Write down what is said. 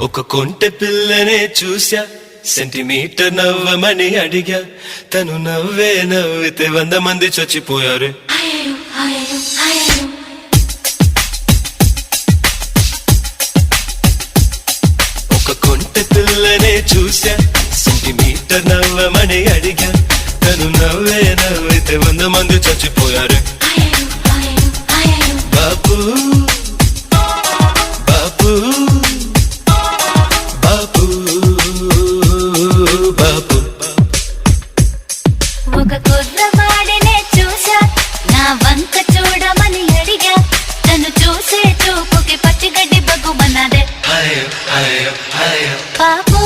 ఒక కొంటె పిల్లనే చూసా, సెంటీమీటర్ నవ్వమని అడిగా, తను నవ్వే నవ్వితే 100 మంది చచ్చిపోయారు. ఒక కొంటె పిల్లనే చూసా, సెంటీమీటర్ నవ్వమని అడిగా, తను నవ్వే నవ్వితే 100 మంది చచ్చిపోయారు. బాబు బాబు బాబు బాబు. ఒక కుర్రవాడినే చూసా, నా వంక చూడమని అడిగా, తను చూసే చూపుకి పచ్చిగడ్డి బగ్గుమన్నదే. అయ్యో అయ్యో అయ్యో బాబు